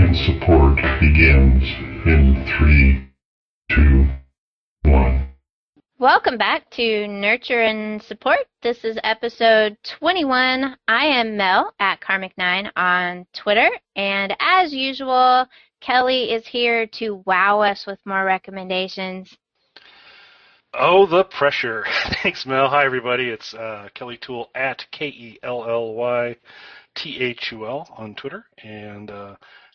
and support begins in 3, 2, 1. Welcome back to Nurture and Support. This is episode 21. I am Mel at Karmic9 on Twitter, and as usual, Kelly is here to wow us with more recommendations. Oh, the pressure. Thanks, Mel. Hi, everybody. It's Kelly Tool at KELLYTHUL on Twitter, and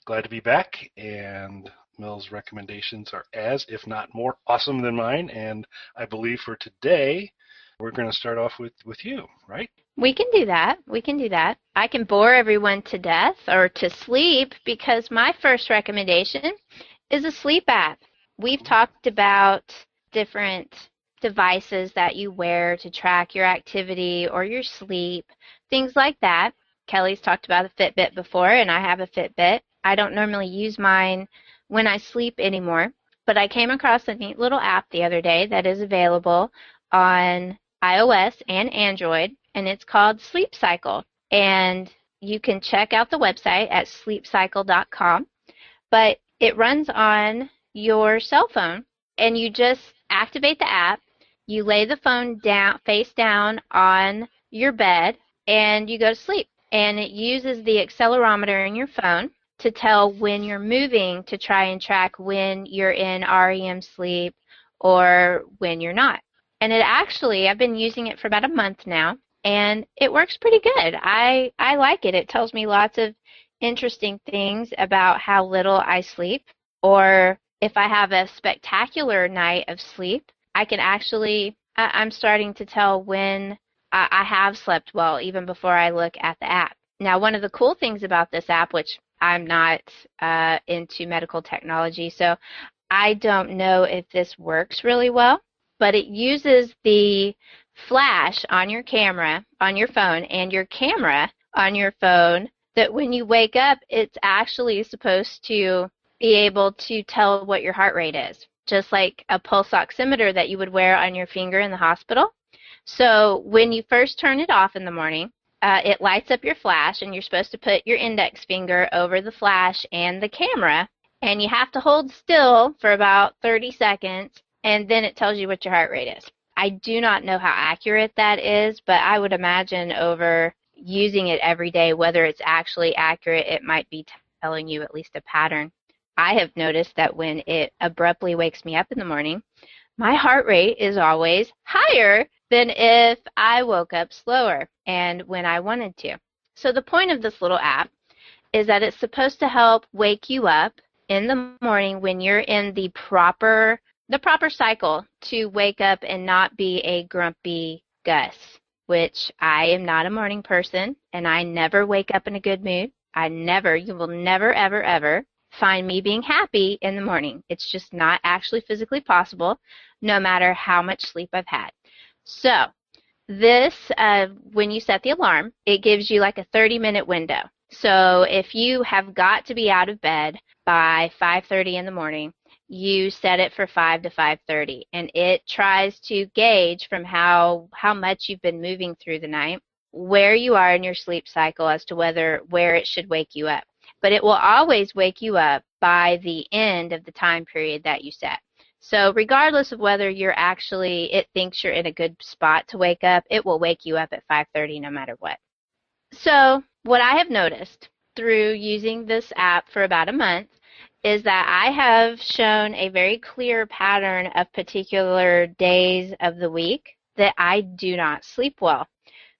glad to be back. And Mel's recommendations are as, if not more, awesome than mine. And I believe for today, we're going to start off with you, right? We can do that. I can bore everyone to death or to sleep because my first recommendation is a sleep app. We've talked about different devices that you wear to track your activity or your sleep, things like that. Kelly's talked about a Fitbit before, and I have a Fitbit. I don't normally use mine when I sleep anymore, but I came across a neat little app the other day that is available on iOS and Android, and it's called Sleep Cycle. And you can check out the website at sleepcycle.com, but it runs on your cell phone, and you just activate the app, you lay the phone down, face down on your bed, and you go to sleep. And it uses the accelerometer in your phone to tell when you're moving to try and track when you're in REM sleep or when you're not. And it actually, I've been using it for about a month now, and it works pretty good. I like it. It tells me lots of interesting things about how little I sleep, or if I have a spectacular night of sleep, I can actually, I'm starting to tell when I have slept well even before I look at the app. Now, one of the cool things about this app, which I'm not into medical technology, so I don't know if this works really well, but it uses the flash on your camera, on your phone, and your camera on your phone, that when you wake up, it's actually supposed to be able to tell what your heart rate is, just like a pulse oximeter that you would wear on your finger in the hospital. So when you first turn it off in the morning, it lights up your flash, and you're supposed to put your index finger over the flash and the camera, and you have to hold still for about 30 seconds, and then it tells you what your heart rate is. I do not know how accurate that is, but I would imagine over using it every day, whether it's actually accurate, it might be telling you at least a pattern. I have noticed that when it abruptly wakes me up in the morning, my heart rate is always higher than if I woke up slower and when I wanted to. So the point of this little app is that it's supposed to help wake you up in the morning when you're in the proper cycle to wake up and not be a grumpy Gus, which I am not a morning person, and I never wake up in a good mood. You will never, ever, ever find me being happy in the morning. It's just not actually physically possible, no matter how much sleep I've had. So this, when you set the alarm, it gives you like a 30-minute window. So if you have got to be out of bed by 5:30 in the morning, you set it for 5 to 5:30, and it tries to gauge from how much you've been moving through the night, where you are in your sleep cycle as to where it should wake you up. But it will always wake you up by the end of the time period that you set. So regardless of whether it thinks you're in a good spot to wake up, it will wake you up at 5:30 no matter what. So what I have noticed through using this app for about a month is that I have shown a very clear pattern of particular days of the week that I do not sleep well.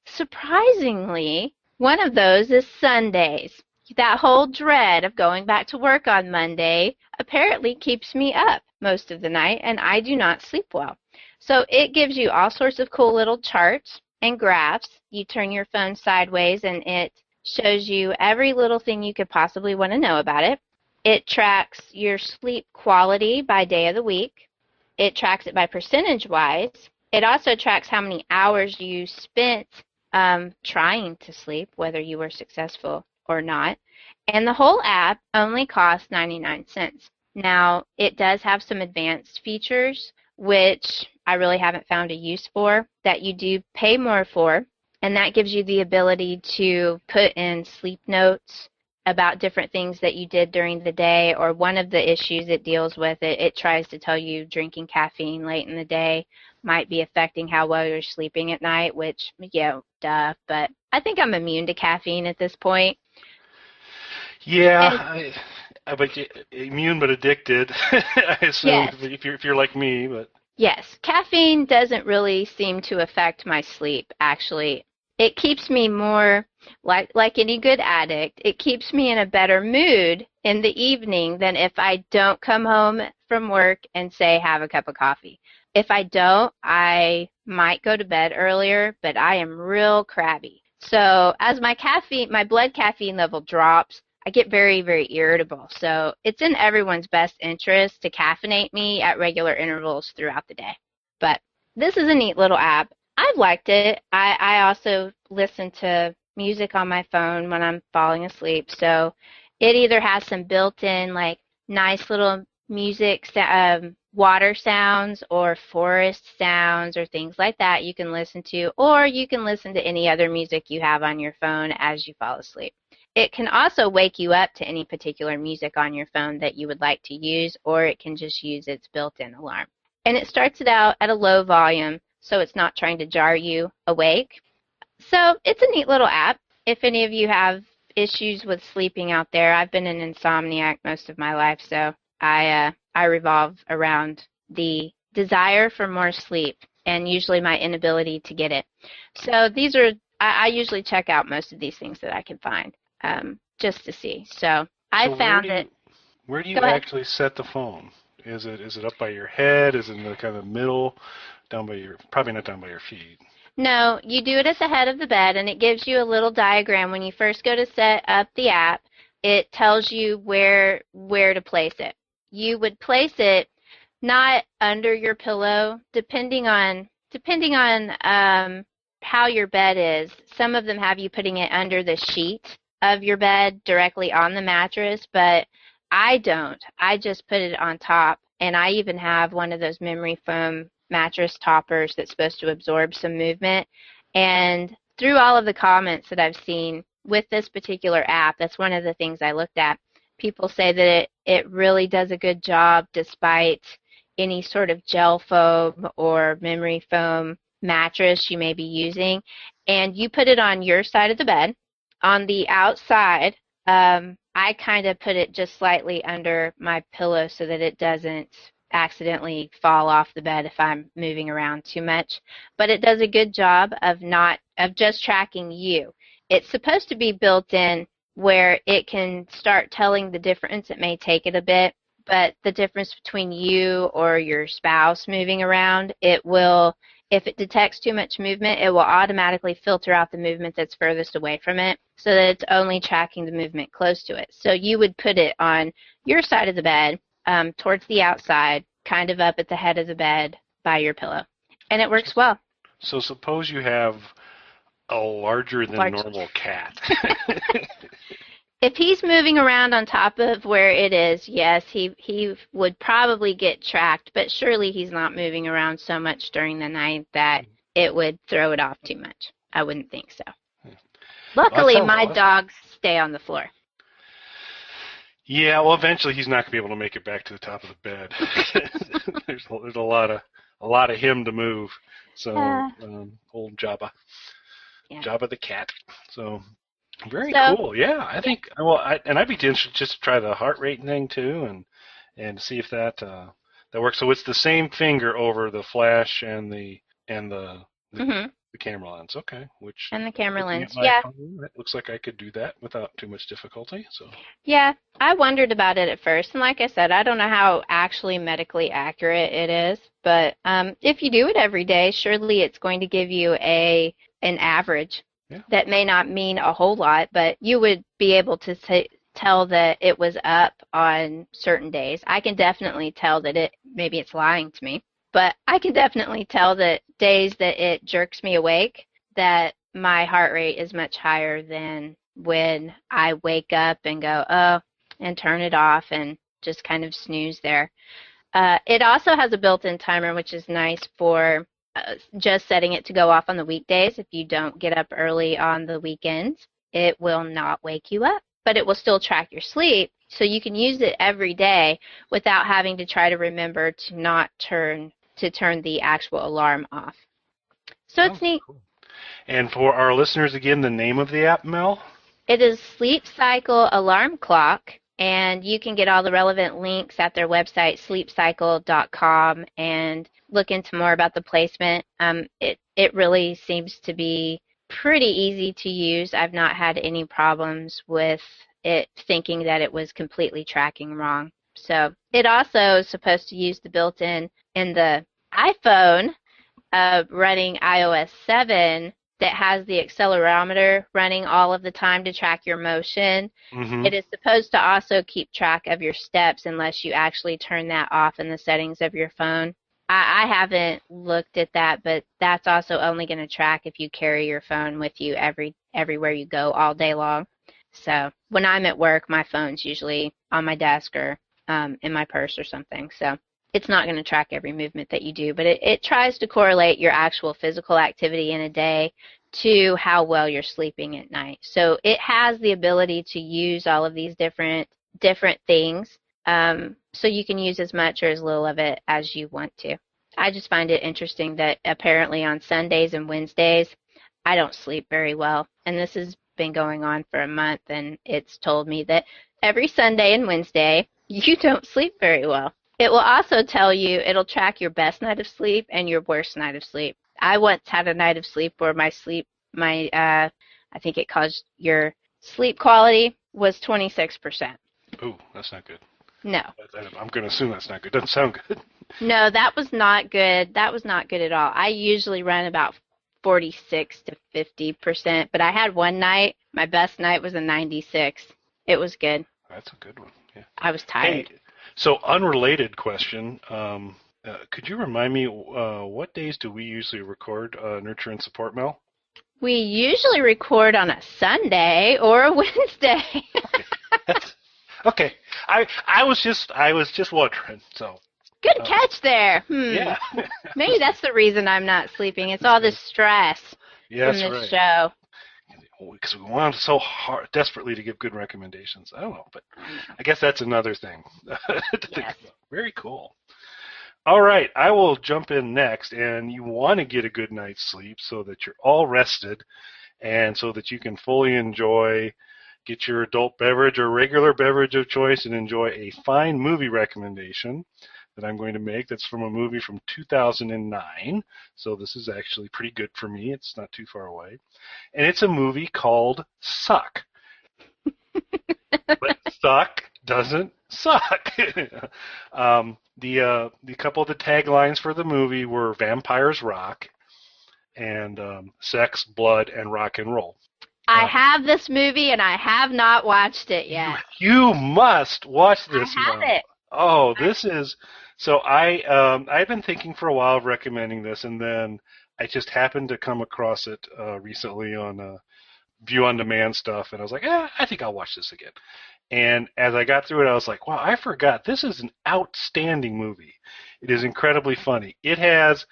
Surprisingly, one of those is Sundays. That whole dread of going back to work on Monday apparently keeps me up most of the night, and I do not sleep well. So it gives you all sorts of cool little charts and graphs. You turn your phone sideways, and it shows you every little thing you could possibly want to know about it. It tracks your sleep quality by day of the week. It tracks it by percentage-wise. It also tracks how many hours you spent trying to sleep, whether you were successful or not. And the whole app only costs 99 cents. Now, it does have some advanced features, which I really haven't found a use for, that you do pay more for, and that gives you the ability to put in sleep notes about different things that you did during the day, or one of the issues it deals with, it tries to tell you drinking caffeine late in the day might be affecting how well you're sleeping at night, which, yeah, duh, but I think I'm immune to caffeine at this point. Yeah, And but immune but addicted, I assume, yes, if you're like me, but. yes, caffeine doesn't really seem to affect my sleep, actually. It keeps me more, like any good addict, it keeps me in a better mood in the evening than if I don't come home from work and say, have a cup of coffee. If I don't, I might go to bed earlier, but I am real crabby. So as my blood caffeine level drops, I get very, very irritable. So it's in everyone's best interest to caffeinate me at regular intervals throughout the day. But this is a neat little app. I've liked it. I also listen to music on my phone when I'm falling asleep. So it either has some built-in, like, nice little music, water sounds or forest sounds or things like that you can listen to, or you can listen to any other music you have on your phone as you fall asleep. It can also wake you up to any particular music on your phone that you would like to use, or it can just use its built-in alarm. And it starts it out at a low volume, so it's not trying to jar you awake. So it's a neat little app. If any of you have issues with sleeping out there, I've been an insomniac most of my life, so I revolve around the desire for more sleep and usually my inability to get it. So I usually check out most of these things that I can find, just to see. So I So found it. where do you Go ahead. actually set the phone? Is it up by your head? Is it in the kind of middle? Probably not down by your feet. No, you do it at the head of the bed, and it gives you a little diagram. When you first go to set up the app, it tells you where to place it. You would place it not under your pillow, depending on how your bed is. Some of them have you putting it under the sheet of your bed directly on the mattress, but I don't. I just put it on top, and I even have one of those memory foam mattress toppers that's supposed to absorb some movement. And through all of the comments that I've seen with this particular app, that's one of the things I looked at. People say that it really does a good job despite any sort of gel foam or memory foam mattress you may be using. And you put it on your side of the bed. On the outside, I kind of put it just slightly under my pillow so that it doesn't accidentally fall off the bed if I'm moving around too much. But it does a good job of just tracking you. It's supposed to be built in where it can start telling the difference. It may take it a bit, but the difference between you or your spouse moving around, if it detects too much movement, it will automatically filter out the movement that's furthest away from it so that it's only tracking the movement close to it. So you would put it on your side of the bed, towards the outside, kind of up at the head of the bed by your pillow. And it works well. So suppose you have a larger than normal cat. If he's moving around on top of where it is, yes, he would probably get tracked, but surely he's not moving around so much during the night that it would throw it off too much. I wouldn't think so. Luckily, Well, my awesome. dogs stay on the floor. Yeah, well, eventually he's not going to be able to make it back to the top of the bed. There's a lot of him to move. So old Jabba, Yeah. Jabba the cat. So very cool. Yeah, I think. Well, I'd be interested just to try the heart rate thing too, and see if that works. So it's the same finger over the flash and the camera lens. Okay, and the camera lens. Yeah. Phone, it looks like I could do that without too much difficulty. So. Yeah, I wondered about it at first, and like I said, I don't know how actually medically accurate it is, but if you do it every day, surely it's going to give you an average. Yeah. That may not mean a whole lot, but you would be able to tell that it was up on certain days. I can definitely tell that maybe it's lying to me, but I can definitely tell that days that it jerks me awake, that my heart rate is much higher than when I wake up and go, oh, and turn it off and just kind of snooze there. It also has a built-in timer, which is nice for just setting it to go off on the weekdays. If you don't get up early on the weekends, it will not wake you up. but it will still track your sleep, so you can use it every day without having to try to remember to not turn the actual alarm off. So it's neat. Cool. And for our listeners, again, the name of the app, Mel? It is Sleep Cycle Alarm Clock, and you can get all the relevant links at their website, sleepcycle.com, and look into more about the placement. It really seems to be pretty easy to use. I've not had any problems with it thinking that it was completely tracking wrong. So it also is supposed to use the built-in in the iPhone running iOS 7 that has the accelerometer running all of the time to track your motion. Mm-hmm. It is supposed to also keep track of your steps unless you actually turn that off in the settings of your phone. I haven't looked at that, but that's also only going to track if you carry your phone with you everywhere you go all day long. So when I'm at work, my phone's usually on my desk or in my purse or something. So it's not going to track every movement that you do, but it tries to correlate your actual physical activity in a day to how well you're sleeping at night. So it has the ability to use all of these different things, so you can use as much or as little of it as you want to. I just find it interesting that apparently on Sundays and Wednesdays, I don't sleep very well, and this has been going on for a month, and it's told me that every Sunday and Wednesday, you don't sleep very well. It will also tell you, it'll track your best night of sleep and your worst night of sleep. I once had a night of sleep where I think it caused your sleep quality was 26%. Ooh, that's not good. No. I'm going to assume that's not good. Doesn't sound good. No, that was not good. That was not good at all. I usually run about 46 to 50%, but I had one night, my best night was a 96. It was good. That's a good one, yeah. I was tired. Hey, so unrelated question, could you remind me what days do we usually record Nurture and Support, Mel? We usually record on a Sunday or a Wednesday. Okay. I was just wondering. So good catch there. Yeah. Maybe that's the reason I'm not sleeping. It's all this stress from this show. Because we want so desperately to give good recommendations. I don't know, but I guess that's another thing to think about. Very cool. All right, I will jump in next, and you want to get a good night's sleep so that you're all rested and so that you can fully enjoy, get your adult beverage or regular beverage of choice and enjoy a fine movie recommendation that I'm going to make. That's from a movie from 2009, so this is actually pretty good for me. It's not too far away. And it's a movie called Suck. But Suck doesn't suck. The couple of the taglines for the movie were Vampires Rock and Sex, Blood, and Rock and Roll. I have this movie, and I have not watched it yet. You must watch this. I have it. Oh, this is... So I've been thinking for a while of recommending this, and then I just happened to come across it recently on View on Demand stuff, and I was like, I think I'll watch this again. And as I got through it, I was like, wow, I forgot. This is an outstanding movie. It is incredibly funny. It has...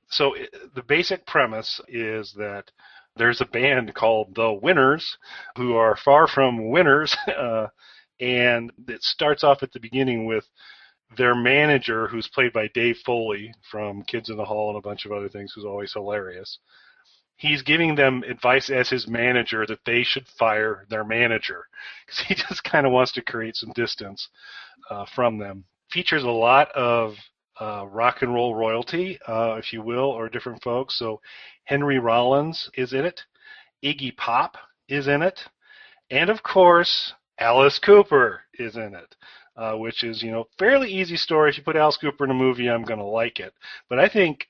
So the basic premise is that there's a band called The Winners who are far from winners, and it starts off at the beginning with their manager, who's played by Dave Foley from Kids in the Hall and a bunch of other things, who's always hilarious. He's giving them advice as his manager that they should fire their manager because he just kind of wants to create some distance from them. Features a lot of rock and roll royalty, if you will, or different folks. So Henry Rollins is in it. Iggy Pop is in it. And, of course, Alice Cooper is in it, which is, fairly easy story. If you put Alice Cooper in a movie, I'm going to like it. But I think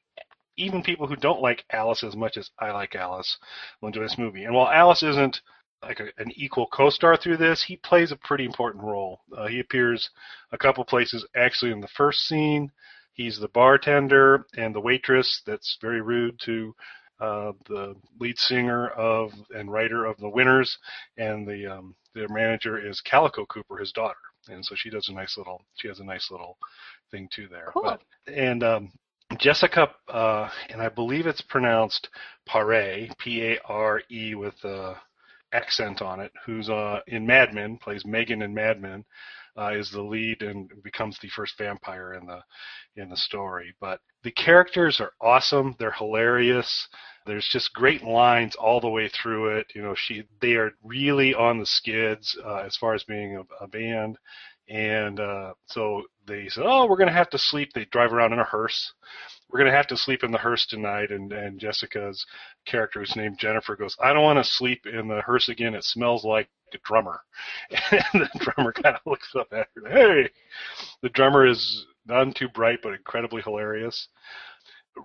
even people who don't like Alice as much as I like Alice will enjoy this movie. And while Alice isn't like an equal co-star through this, he plays a pretty important role. He appears a couple places actually in the first scene. He's the bartender and the waitress that's very rude to the lead singer and writer of The Winners, and their manager is Calico Cooper, his daughter, and so she has a nice little thing too there. Cool. Jessica, and I believe it's pronounced Pare, P-A-R-E with accent on it, who's in Mad Men, plays Megan in Mad Men, is the lead and becomes the first vampire in the story. But the characters are awesome. They're hilarious. There's just great lines all the way through it. They are really on the skids as far as being a band. And so they said, oh, we're going to have to sleep. They drive around in a hearse. We're going to have to sleep in the hearse tonight. And Jessica's character, who's named Jennifer, goes, I don't want to sleep in the hearse again. It smells like a drummer. And the drummer kind of looks up at her. Hey, the drummer is none too bright, but incredibly hilarious.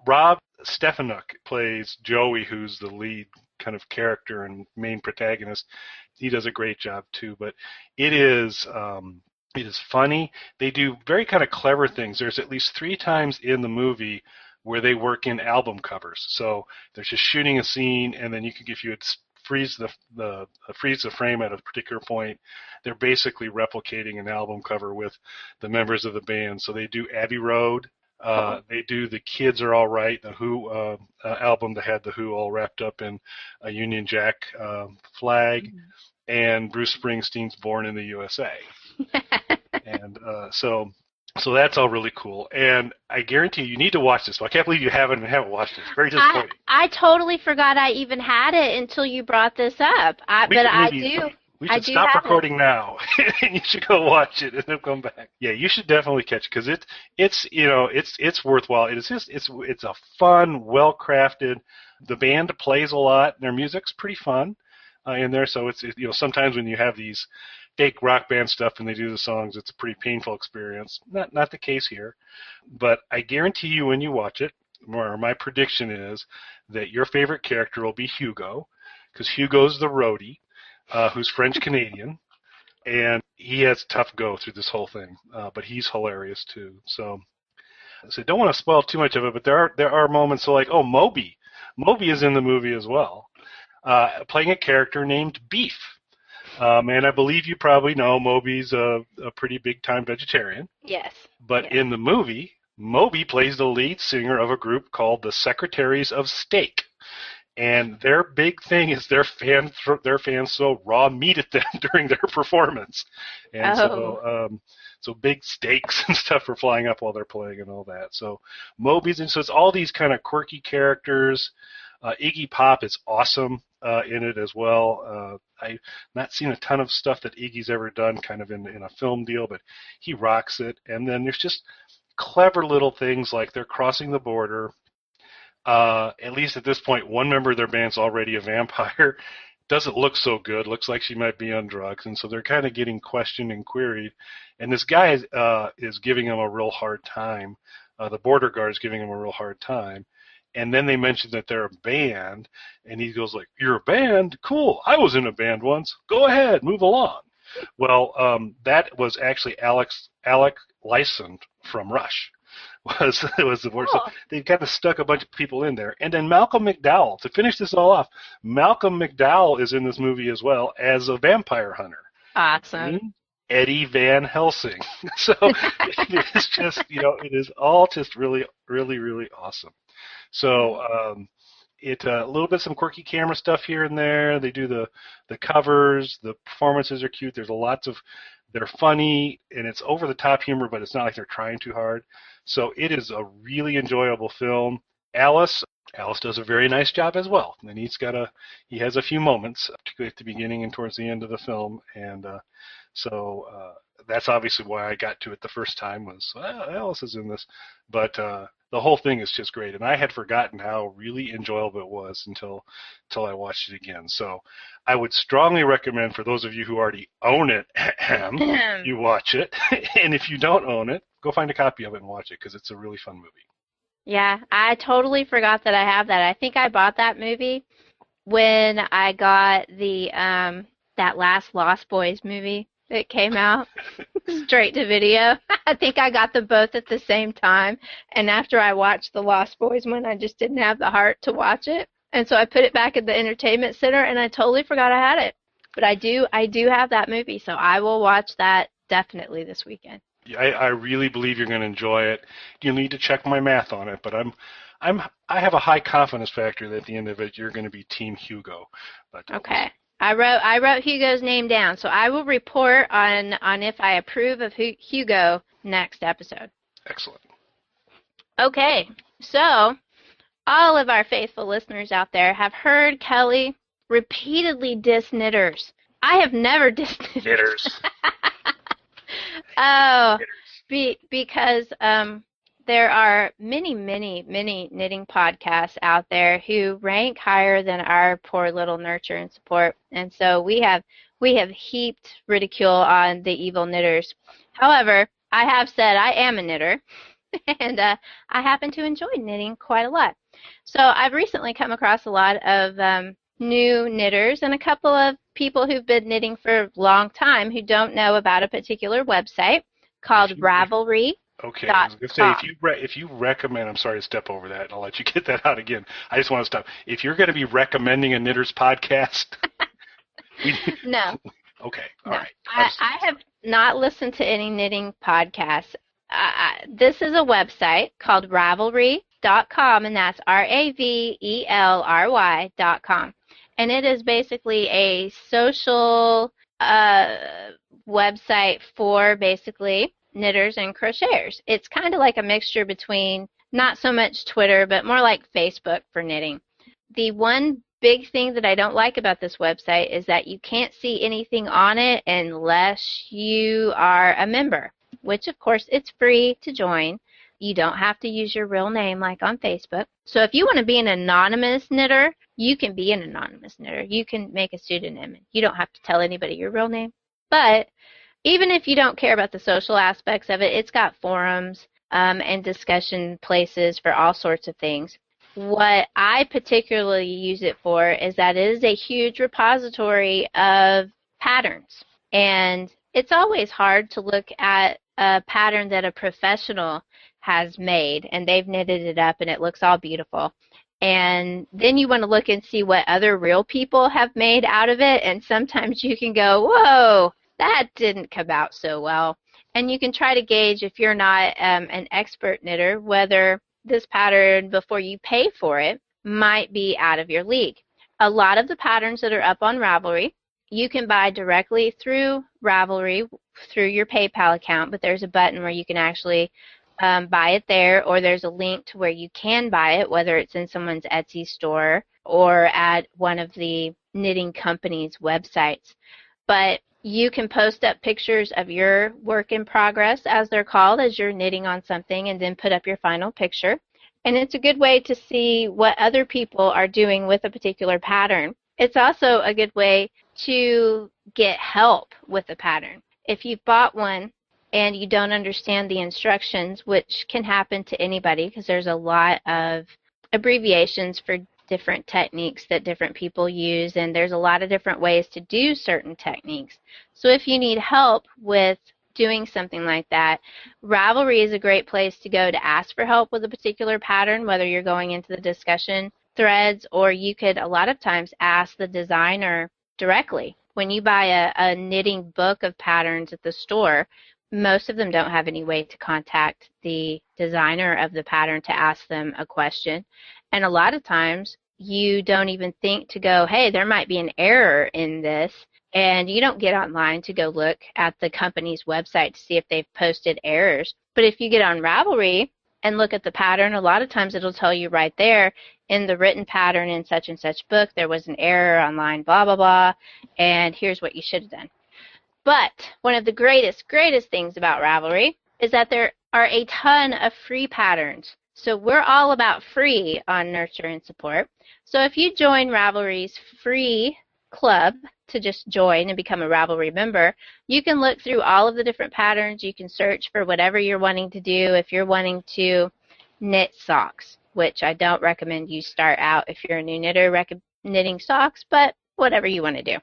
Rob Stefanuk plays Joey, who's the lead kind of character and main protagonist. He does a great job too, but it is funny. They do very kind of clever things. There's at least 3 times in the movie where they work in album covers. So they're just shooting a scene, and then if you would freeze the frame at a particular point, they're basically replicating an album cover with the members of the band. So they do Abbey Road. They do The Kids Are All Right, the Who album that had the Who all wrapped up in a Union Jack flag, and Bruce Springsteen's Born in the USA. And so that's all really cool. And I guarantee you need to watch this. I can't believe you haven't watched it. It's very disappointing. I totally forgot I even had it until you brought this up. We should stop recording now, and you should go watch it and then come back. Yeah, you should definitely catch it because it's worthwhile. It's a fun, well crafted. The band plays a lot. Their music's pretty fun in there. So it's sometimes when you have these fake rock band stuff and they do the songs, it's a pretty painful experience. Not the case here, but I guarantee you when you watch it, my prediction is that your favorite character will be Hugo, because Hugo's the roadie. Who's French-Canadian, and he has a tough go through this whole thing, but he's hilarious too. So don't want to spoil too much of it, but there are moments like, Moby is in the movie as well, playing a character named Beef, and I believe you probably know Moby's a pretty big-time vegetarian. Yes. But yes. In the movie, Moby plays the lead singer of a group called the Secretaries of Steak. And their big thing is their fans throw raw meat at them during their performance, and so big steaks and stuff are flying up while they're playing and all that. So Moby's, and so it's all these kind of quirky characters. Iggy Pop is awesome in it as well. I've not seen a ton of stuff that Iggy's ever done, kind of in a film deal, but he rocks it. And then there's just clever little things like they're crossing the border. At least at this point, one member of their band's already a vampire. Doesn't look so good. Looks like she might be on drugs, and so they're kind of getting questioned and queried. And this guy is giving them a real hard time. The border guard is giving him a real hard time. And then they mention that they're a band, and he goes like, "You're a band? Cool. I was in a band once. Go ahead, move along." Well, that was actually Alec Lysand from Rush. Was the word. So they've kind of stuck a bunch of people in there. And then Malcolm McDowell, to finish this all off, Malcolm McDowell is in this movie as well as a vampire hunter. Awesome. Eddie Van Helsing. So it is just, it is all just really, really, really awesome. So a little bit some quirky camera stuff here and there. They do the covers. The performances are cute. They're funny, and it's over-the-top humor, but it's not like they're trying too hard. So it is a really enjoyable film. Alice does a very nice job as well. And he has a few moments, particularly at the beginning and towards the end of the film. And so that's obviously why I got to it the first time was, Alice is in this. But the whole thing is just great. And I had forgotten how really enjoyable it was until I watched it again. So I would strongly recommend for those of you who already own it, you watch it. And if you don't own it, go find a copy of it and watch it because it's a really fun movie. Yeah, I totally forgot that I have that. I think I bought that movie when I got the that last Lost Boys movie that came out straight to video. I think I got them both at the same time, and after I watched the Lost Boys one, I just didn't have the heart to watch it, and so I put it back at the entertainment center, and I totally forgot I had it. But I do have that movie, so I will watch that definitely this weekend. I really believe you're going to enjoy it. You'll need to check my math on it, but I have a high confidence factor that at the end of it you're going to be Team Hugo. But okay. I wrote Hugo's name down, so I will report on if I approve of Hugo next episode. Excellent. Okay, so all of our faithful listeners out there have heard Kelly repeatedly diss knitters. I have never dissed knitters. Oh, because there are many knitting podcasts out there who rank higher than our poor little nurture and support, and so we have heaped ridicule on the evil knitters. However, I have said I am a knitter, and I happen to enjoy knitting quite a lot. So I've recently come across a lot of new knitters and a couple of people who've been knitting for a long time who don't know about a particular website called Ravelry. Okay, I was going to say, if you recommend, I'm sorry to step over that, and I'll let you get that out again. I just want to stop. If you're going to be recommending a knitter's podcast. No. Okay, all no. right. I have not listened to any knitting podcasts. This is a website called Ravelry.com, and that's Ravelry.com. And it is basically a social website for basically knitters and crocheters. It's kind of like a mixture between not so much Twitter, but more like Facebook for knitting. The one big thing that I don't like about this website is that you can't see anything on it unless you are a member, which of course it's free to join. You don't have to use your real name like on Facebook. So if you want to be an anonymous knitter, you can be an anonymous knitter. You can make a pseudonym. You don't have to tell anybody your real name. But even if you don't care about the social aspects of it, it's got forums and discussion places for all sorts of things. What I particularly use it for is that it is a huge repository of patterns. And it's always hard to look at a pattern that a professional has made and they've knitted it up and it looks all beautiful. And then you want to look and see what other real people have made out of it, and sometimes you can go, whoa, that didn't come out so well. And you can try to gauge, if you're not an expert knitter, whether this pattern, before you pay for it, might be out of your league. A lot of the patterns that are up on Ravelry, you can buy directly through Ravelry through your PayPal account, but there's a button where you can actually buy it there, or there's a link to where you can buy it, whether it's in someone's Etsy store or at one of the knitting companies' websites. But you can post up pictures of your work in progress, as they're called, as you're knitting on something, and then put up your final picture. And it's a good way to see what other people are doing with a particular pattern. It's also a good way to get help with a pattern. If you've bought one and you don't understand the instructions, which can happen to anybody because there's a lot of abbreviations for different techniques that different people use, and there's a lot of different ways to do certain techniques. So if you need help with doing something like that, Ravelry is a great place to go to ask for help with a particular pattern, whether you're going into the discussion threads, or you could a lot of times ask the designer directly. When you buy a knitting book of patterns at the store, most of them don't have any way to contact the designer of the pattern to ask them a question. And a lot of times you don't even think to go, hey, there might be an error in this, and you don't get online to go look at the company's website to see if they've posted errors. But if you get on Ravelry and look at the pattern, a lot of times it'll tell you right there in the written pattern in such and such book, there was an error on line blah, blah, blah, and here's what you should have done. But one of the greatest things about Ravelry is that there are a ton of free patterns. So we're all about free on Nurture and Support. So if you join Ravelry's free club to just join and become a Ravelry member, you can look through all of the different patterns. You can search for whatever you're wanting to do. If you're wanting to knit socks, which I don't recommend you start out if you're a new knitter knitting socks, but whatever you want to do.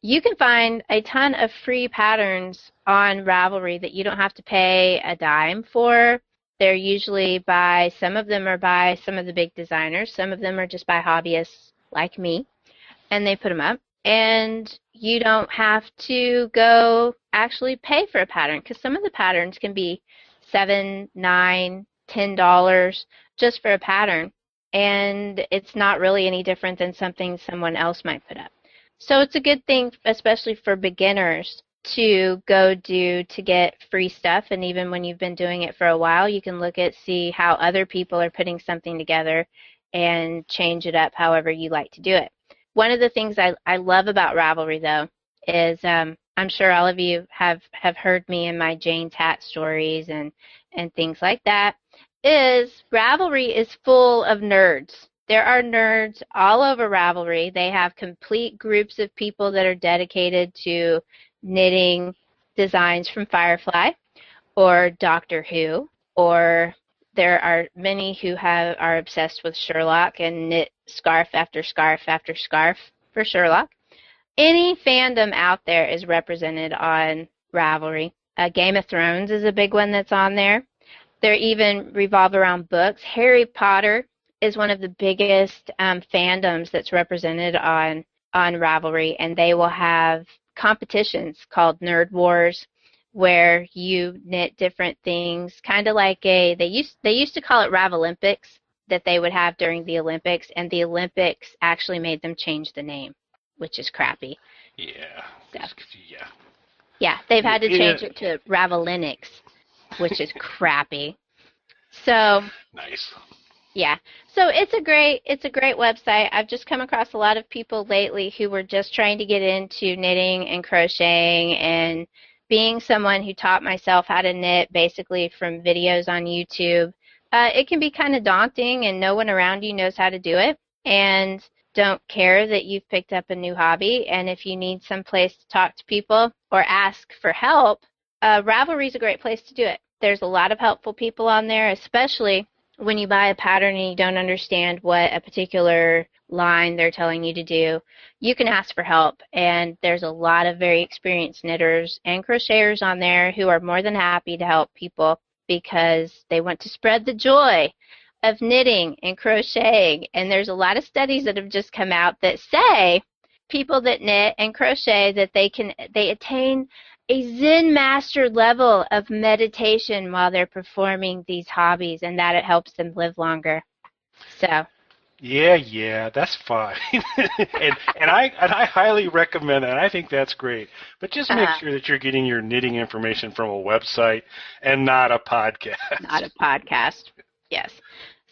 You can find a ton of free patterns on Ravelry that you don't have to pay a dime for. They're usually some of them are by some of the big designers. Some of them are just by hobbyists like me, and they put them up. And you don't have to go actually pay for a pattern, because some of the patterns can be $7, $9, $10 just for a pattern, and it's not really any different than something someone else might put up. So it's a good thing, especially for beginners, to go do to get free stuff. And even when you've been doing it for a while, you can look at see how other people are putting something together and change it up however you like to do it. One of the things I love about Ravelry, though, is I'm sure all of you have heard me in my Jane's Hat stories and things like that, is Ravelry is full of nerds. There are nerds all over Ravelry. They have complete groups of people that are dedicated to knitting designs from Firefly or Doctor Who, or there are many who are obsessed with Sherlock and knit scarf after scarf after scarf for Sherlock. Any fandom out there is represented on Ravelry. Game of Thrones is a big one that's on there. They're even revolve around books. Harry Potter is one of the biggest fandoms that's represented on Ravelry, and they will have competitions called Nerd Wars, where you knit different things, kind of like they used to call it Ravelympics, that they would have during the Olympics, and the Olympics actually made them change the name, which is crappy. Yeah. So, Yeah. yeah, they've had to change it to Ravelinics, which is crappy. So Nice. yeah, so it's a great website. I've just come across a lot of people lately who were just trying to get into knitting and crocheting, and being someone who taught myself how to knit basically from videos on YouTube. It can be kind of daunting, and no one around you knows how to do it, and don't care that you've picked up a new hobby. And if you need some place to talk to people or ask for help, Ravelry is a great place to do it. There's a lot of helpful people on there, especially when you buy a pattern and you don't understand what a particular line they're telling you to do. You can ask for help, and there's a lot of very experienced knitters and crocheters on there who are more than happy to help people because they want to spread the joy of knitting and crocheting. And there's a lot of studies that have just come out that say people that knit and crochet that they attain a Zen master level of meditation while they're performing these hobbies, and that it helps them live longer. So Yeah, that's fine. and I highly recommend that. I think that's great. But just make sure that you're getting your knitting information from a website and not a podcast. not a podcast. Yes.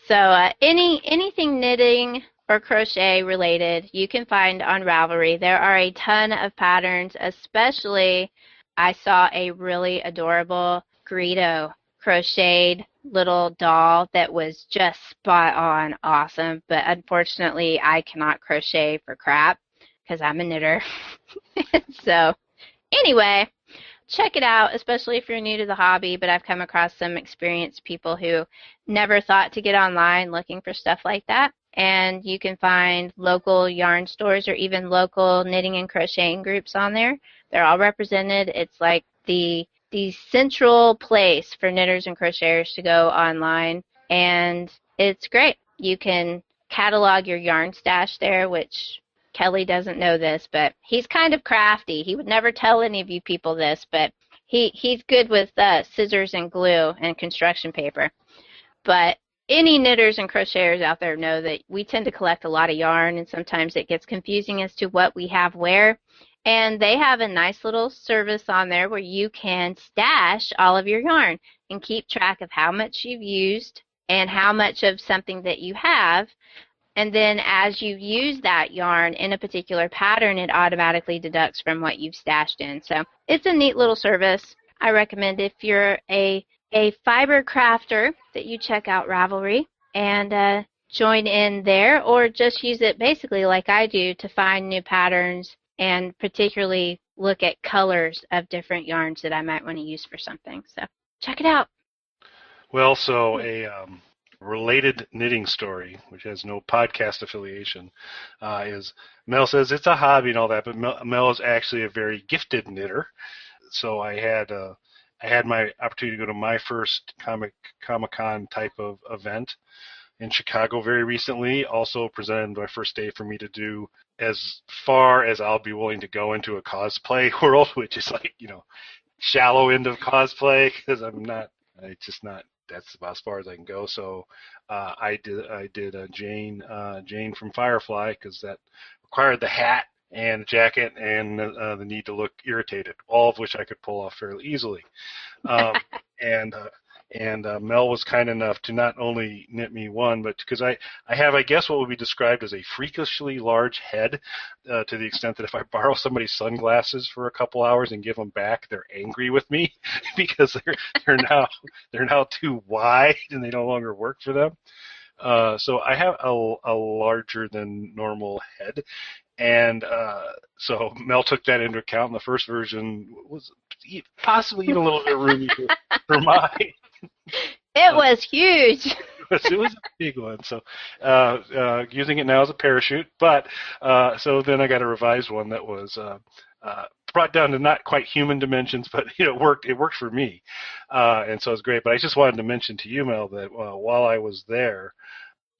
So anything knitting or crochet related, you can find on Ravelry. There are a ton of patterns, especially I saw a really adorable Greedo crocheted little doll that was just spot on awesome, but unfortunately I cannot crochet for crap because I'm a knitter. So anyway, check it out, especially if you're new to the hobby, but I've come across some experienced people who never thought to get online looking for stuff like that. And you can find local yarn stores or even local knitting and crocheting groups on there. They're all represented. It's like the central place for knitters and crocheters to go online, and it's great. You can catalog your yarn stash there, which Kelly doesn't know this, but he's kind of crafty. He would never tell any of you people this, but he's good with scissors and glue and construction paper. But any knitters and crocheters out there know that we tend to collect a lot of yarn, and sometimes it gets confusing as to what we have where. And they have a nice little service on there where you can stash all of your yarn and keep track of how much you've used and how much of something that you have. And then as you use that yarn in a particular pattern, it automatically deducts from what you've stashed in. So it's a neat little service. I recommend if you're a fiber crafter that you check out Ravelry and join in there, or just use it basically like I do to find new patterns and particularly look at colors of different yarns that I might want to use for something. So check it out. Well, so a related knitting story, which has no podcast affiliation, is Mel says it's a hobby and all that, but Mel is actually a very gifted knitter. So I had my opportunity to go to my first Comic-Con type of event in Chicago very recently. Also presented my first day for me to do as far as I'll be willing to go into a cosplay world, which is like, shallow end of cosplay, because that's about as far as I can go. So I did Jane from Firefly, because that required the hat and a jacket, and the need to look irritated, all of which I could pull off fairly easily. Um, and Mel was kind enough to not only knit me one, but because I have, I guess, what would be described as a freakishly large head, to the extent that if I borrow somebody's sunglasses for a couple hours and give them back, they're angry with me because they're now too wide and they no longer work for them. So I have a larger than normal head, and so Mel took that into account. And the first version was possibly even a little bit roomy for mine. It was huge. It was a big one. So using it now as a parachute, but so then I got a revised one that was brought down to not quite human dimensions, but it worked. It worked for me, and so it was great. But I just wanted to mention to you, Mel, that while I was there,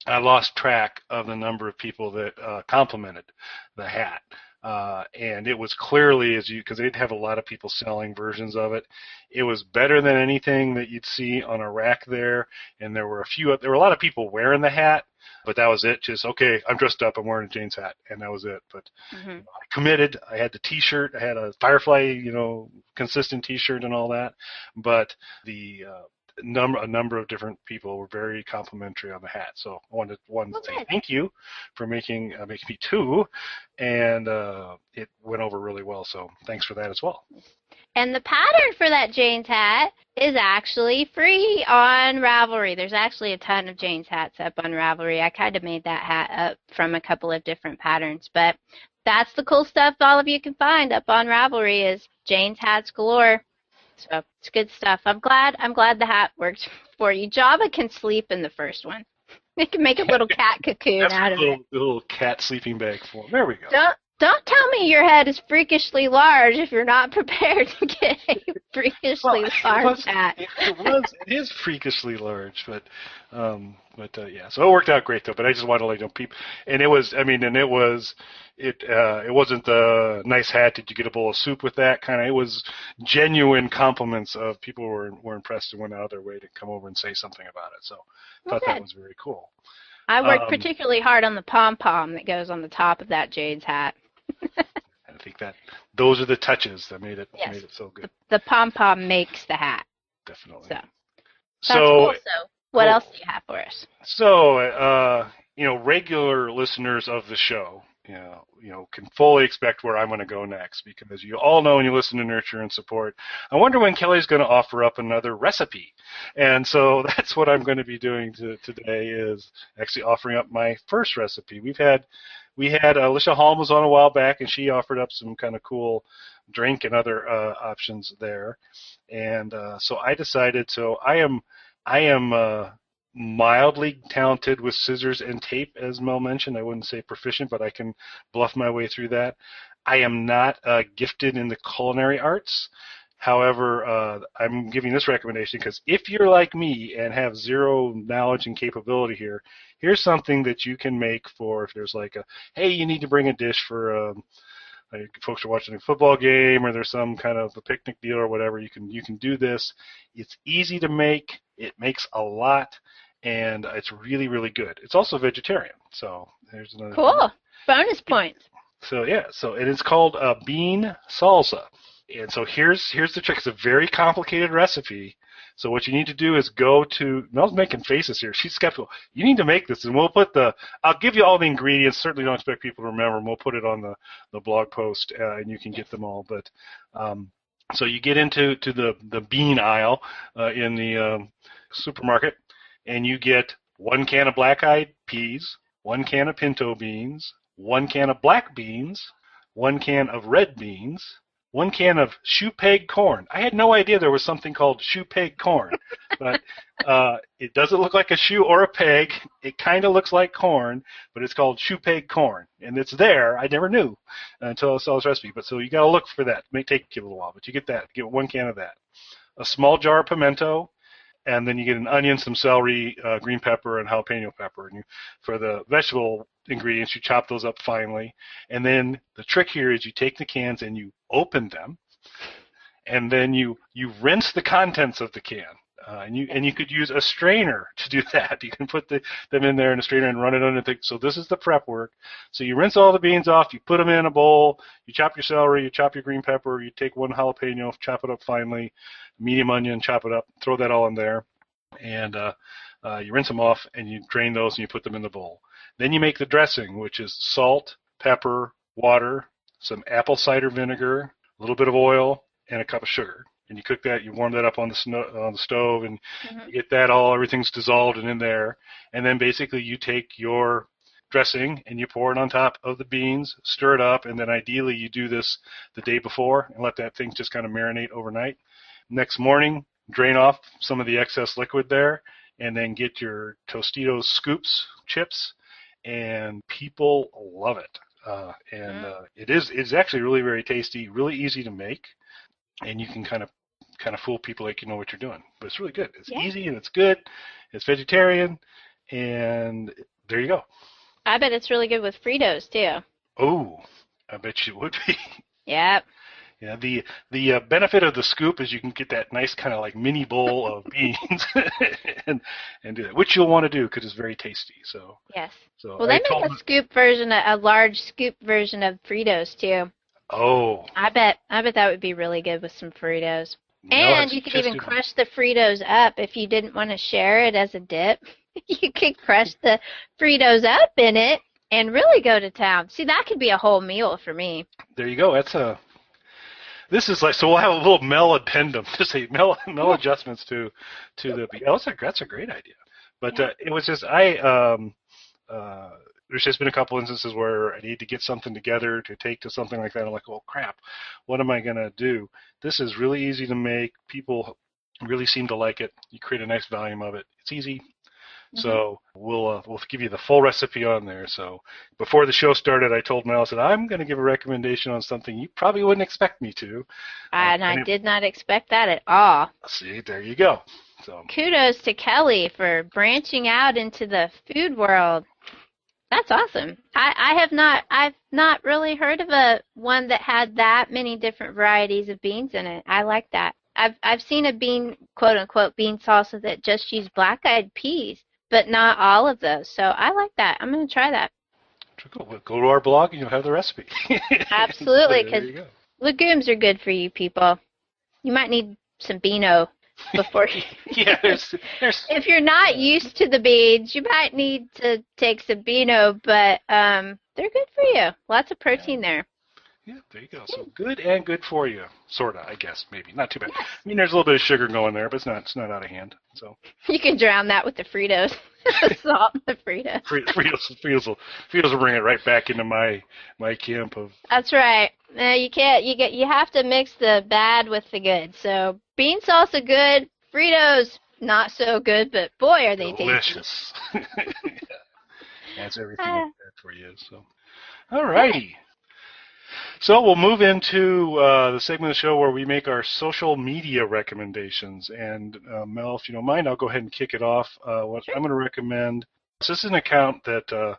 I lost track of the number of people that complimented the hat. And it was clearly, because they'd have a lot of people selling versions of it. It was better than anything that you'd see on a rack there. And there were a lot of people wearing the hat, but that was it. Just, okay, I'm dressed up, I'm wearing a Jane's hat, and that was it. But I committed. I had the T-shirt, I had a Firefly, consistent T-shirt and all that. But a number of different people were very complimentary on the hat, so I wanted to say thank you for making me two, and it went over really well. So thanks for that as well. And the pattern for that Jane's hat is actually free on Ravelry. There's actually a ton of Jane's hats up on Ravelry. I kind of made that hat up from a couple of different patterns, but that's the cool stuff all of you can find up on Ravelry is Jane's hats galore. So it's good stuff. I'm glad the hat worked for you. Java can sleep in the first one. It can make a little cat cocoon out of it. A little cat sleeping bag form. There we go. Don't tell me your head is freakishly large if you're not prepared to get a freakishly large hat. It is freakishly large, but yeah. So it worked out great though. But I just wanted to let you know, people, and it wasn't the nice hat. Did you get a bowl of soup with that kind of? It was genuine compliments of people who were impressed and went out of their way to come over and say something about it. So I thought that was very cool. I worked particularly hard on the pom-pom that goes on the top of that Jade's hat. I think that those are the touches that made it so good. The pom-pom makes the hat. Definitely. So cool. So what else do you have for us? So regular listeners of the show, can fully expect where I'm going to go next, because you all know when you listen to Nurture and Support, I wonder when Kelly's going to offer up another recipe. And so that's what I'm going to be doing today, is actually offering up my first recipe. We had Alicia Holm was on a while back, and she offered up some kind of cool drink and other options there. And so I decided, I am mildly talented with scissors and tape, as Mel mentioned. I wouldn't say proficient, but I can bluff my way through that. I am not gifted in the culinary arts. However, I'm giving this recommendation because if you're like me and have zero knowledge and capability here, here's something that you can make for if there's like hey, you need to bring a dish for like folks are watching a football game, or there's some kind of a picnic deal or whatever. You can do this. It's easy to make. It makes a lot, and it's really, really good. It's also vegetarian, so there's another cool bonus points. So and it's called bean salsa. And so here's the trick. It's a very complicated recipe. So what you need to do is go to, Mel's making faces here. She's skeptical. You need to make this, and I'll give you all the ingredients. Certainly don't expect people to remember them. We'll put it on the blog post, and you can get them all. But so you get into the bean aisle in the supermarket, and you get 1 can of black-eyed peas, 1 can of pinto beans, 1 can of black beans, 1 can of red beans, 1 can of shoe peg corn. I had no idea there was something called shoe peg corn, but it doesn't look like a shoe or a peg. It kind of looks like corn, but it's called shoe peg corn, and it's there. I never knew until I saw this recipe. But so you got to look for that. It may take you a little while, but you get that. Get 1 can of that. A small jar of pimento, and then you get an onion, some celery, green pepper, and jalapeno pepper. And for the vegetable ingredients, you chop those up finely. And then the trick here is you take the cans and you open them, and then you rinse the contents of the can. And you could use a strainer to do that. You can put them in there in a strainer and run it under the. So this is the prep work. So you rinse all the beans off. You put them in a bowl. You chop your celery. You chop your green pepper. You take one jalapeno, chop it up finely, medium onion, chop it up, throw that all in there, and you rinse them off and you drain those and you put them in the bowl. Then you make the dressing, which is salt, pepper, water, some apple cider vinegar, a little bit of oil, and a cup of sugar. And you cook that, you warm that up on the stove, and you get that everything's dissolved and in there. And then basically you take your dressing and you pour it on top of the beans, stir it up, and then ideally you do this the day before and let that thing just kind of marinate overnight. Next morning, drain off some of the excess liquid there, and then get your Tostitos scoops, chips, and people love it. It's actually really very tasty, really easy to make. And you can kind of fool people like you know what you're doing. But it's really good. It's easy and it's good. It's vegetarian. And there you go. I bet it's really good with Fritos, too. Oh, I bet you would be. Yep. Yeah, the benefit of the scoop is you can get that nice kind of like mini bowl of beans and do that, which you'll want to do because it's very tasty. So yes. So well, they make a scoop version, a large scoop version of Fritos too. Oh. I bet that would be really good with some Fritos. And you could even crush the Fritos up if you didn't want to share it as a dip. You could crush the Fritos up in it and really go to town. See, that could be a whole meal for me. There you go. This is like, so we'll have a little mel addendum, just say mel adjustments to the. Oh, that's a great idea. But it was just there's just been a couple instances where I need to get something together to take to something like that. I'm like, oh crap, what am I gonna do? This is really easy to make. People really seem to like it. You create a nice volume of it. It's easy. So we'll give you the full recipe on there. So before the show started, I told Mel, I said, I'm going to give a recommendation on something you probably wouldn't expect me to. I did not expect that at all. See, there you go. So kudos to Kelly for branching out into the food world. That's awesome. I've not really heard of one that had that many different varieties of beans in it. I like that. I've seen a bean, quote unquote, bean salsa that just used black-eyed peas, but not all of those. So I like that. I'm going to try that. Cool. Go to our blog and you'll have the recipe. Absolutely, because legumes are good for you people. You might need some Beano before. Yeah, there's. If you're not used to the beans, you might need to take some Beano, but they're good for you. Lots of protein there. Yeah, there you go. So good and good for you, sorta, I guess, maybe. Not too bad. Yes. I mean, there's a little bit of sugar going there, but it's not out of hand. So you can drown that with the Fritos, salt in the Fritos. Fritos will bring it right back into my camp of. That's right. You can't. You have to mix the bad with the good. So bean salsa good, Fritos not so good, but boy are they delicious. Tasty. Yeah. That's everything like that for you. So, all righty. So we'll move into the segment of the show where we make our social media recommendations. And Mel, if you don't mind, I'll go ahead and kick it off. What I'm going to recommend, so this is an account that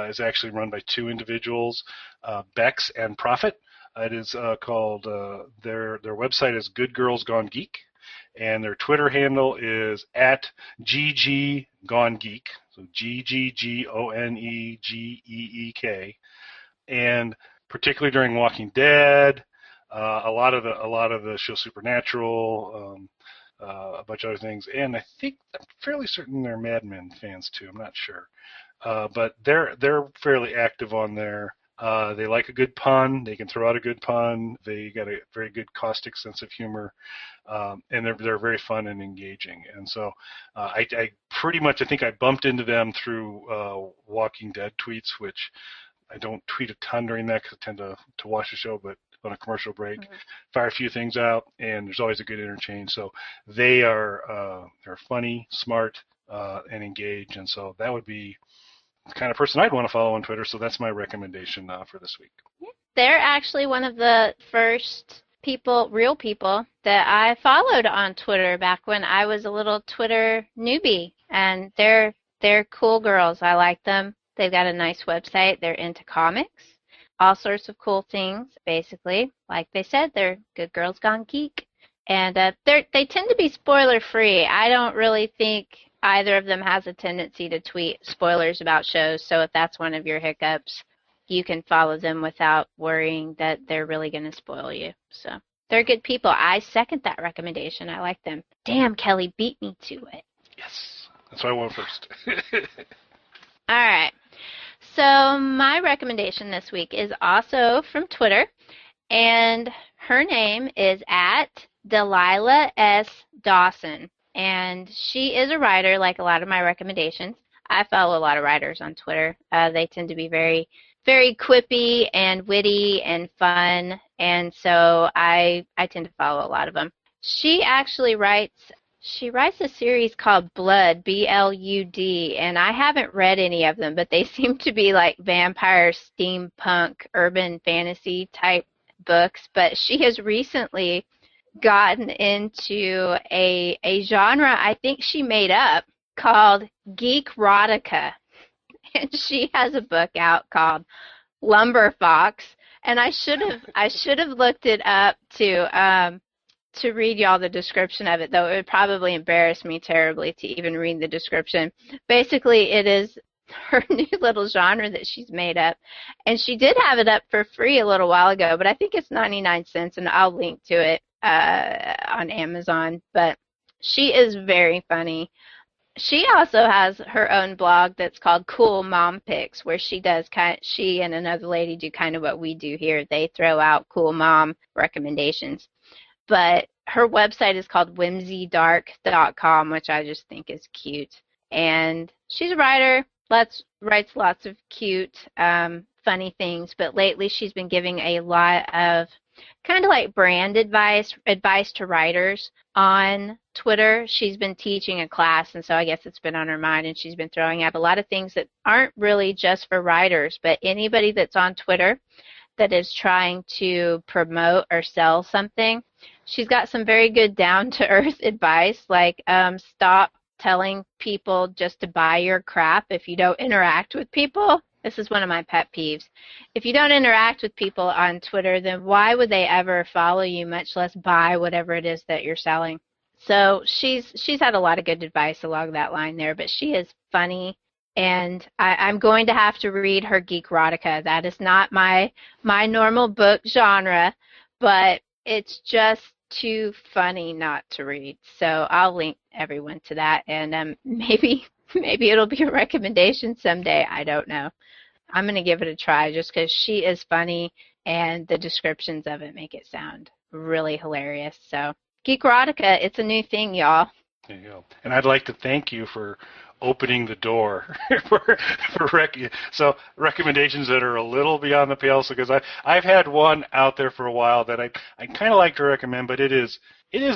is actually run by two individuals, Bex and Profit. It is called, their website is Good Girls Gone Geek, and their Twitter handle is @GGGoneGeek, so GGGONEGEEK. And particularly during Walking Dead, a lot of the show Supernatural, a bunch of other things, and I'm fairly certain they're Mad Men fans too. I'm not sure, but they're fairly active on there. They like a good pun. They can throw out a good pun. They got a very good caustic sense of humor, and they're very fun and engaging. And so I pretty much I think I bumped into them through Walking Dead tweets, which I don't tweet a ton during that because I tend to watch the show, but on a commercial break, fire a few things out, and there's always a good interchange. So they're funny, smart, and engaged, and so that would be the kind of person I'd want to follow on Twitter. So that's my recommendation for this week. They're actually one of the first real people that I followed on Twitter back when I was a little Twitter newbie, and they're cool girls. I like them. They've got a nice website. They're into comics, all sorts of cool things, basically. Like they said, they're Good Girls Gone Geek. And they tend to be spoiler-free. I don't really think either of them has a tendency to tweet spoilers about shows, so if that's one of your hiccups, you can follow them without worrying that they're really going to spoil you. So they're good people. I second that recommendation. I like them. Damn, Kelly beat me to it. Yes. That's why I went first. All right. So my recommendation this week is also from Twitter, and her name is at Delilah S. Dawson, and she is a writer like a lot of my recommendations. I follow a lot of writers on Twitter. They tend to be very, very quippy and witty and fun, and so I tend to follow a lot of them. She actually writes a series called Blood, B-L-U-D, and I haven't read any of them, but they seem to be like vampire, steampunk, urban fantasy type books. But she has recently gotten into a genre I think she made up called geek erotica. And she has a book out called Lumber Fox, and I should have looked it up to read y'all the description of it, though it would probably embarrass me terribly to even read the description. Basically, it is her new little genre that she's made up, and she did have it up for free a little while ago, but I think it's 99 cents, and I'll link to it on Amazon. But she is very funny. She also has her own blog that's called Cool Mom Pics, where she and another lady do kind of what we do here. They throw out cool mom recommendations. But her website is called whimsydark.com, which I just think is cute. And she's a writer, writes lots of cute, funny things. But lately she's been giving a lot of kind of like brand advice to writers on Twitter. She's been teaching a class, and so I guess it's been on her mind, and she's been throwing out a lot of things that aren't really just for writers, but anybody that's on Twitter that is trying to promote or sell something. She's got some very good down-to-earth advice, like stop telling people just to buy your crap if you don't interact with people. This is one of my pet peeves. If you don't interact with people on Twitter, then why would they ever follow you, much less buy whatever it is that you're selling? So she's had a lot of good advice along that line there, but she is funny. And I'm going to have to read her geek erotica. That is not my normal book genre, but it's just too funny not to read. So I'll link everyone to that, and maybe it'll be a recommendation someday. I don't know. I'm going to give it a try just because she is funny, and the descriptions of it make it sound really hilarious. So geek erotica, it's a new thing, y'all. There you go. And I'd like to thank you for opening the door so recommendations that are a little beyond the pale. So because I've had one out there for a while that I kind of like to recommend, but it is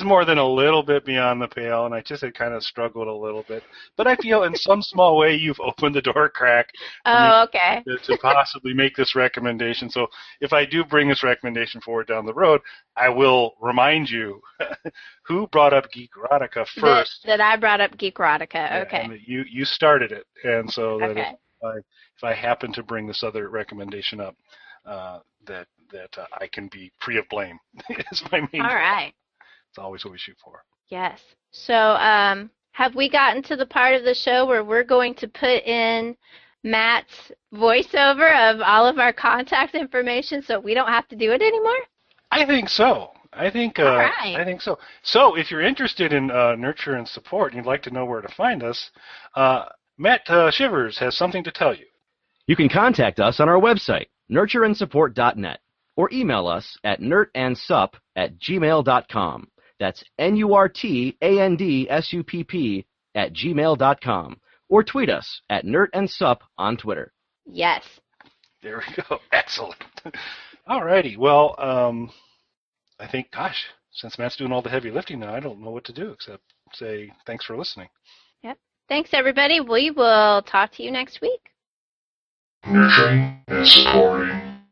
more than a little bit beyond the pale, and I just had kind of struggled a little bit. But I feel in some small way you've opened the door crack okay. to possibly make this recommendation. So if I do bring this recommendation forward down the road, I will remind you who brought up Geek Erotica first. That I brought up Geek Erotica. Yeah, okay. And that you started it, and so that okay. if I happen to bring this other recommendation up, that I can be free of blame is my main. All right. It's always what we shoot for. Yes. So have we gotten to the part of the show where we're going to put in Matt's voiceover of all of our contact information so we don't have to do it anymore? I think so. I think so. So if you're interested in nurture and support and you'd like to know where to find us, Matt Shivers has something to tell you. You can contact us on our website, nurtureandsupport.net, or email us at nurtandsupp@gmail.com. That's NURTANDSUPP@gmail.com. Or tweet us at nurtandsupp on Twitter. Yes. There we go. Excellent. All righty. Well, I think, gosh, since Matt's doing all the heavy lifting now, I don't know what to do except say thanks for listening. Yep. Thanks, everybody. We will talk to you next week. Nurturing and supporting.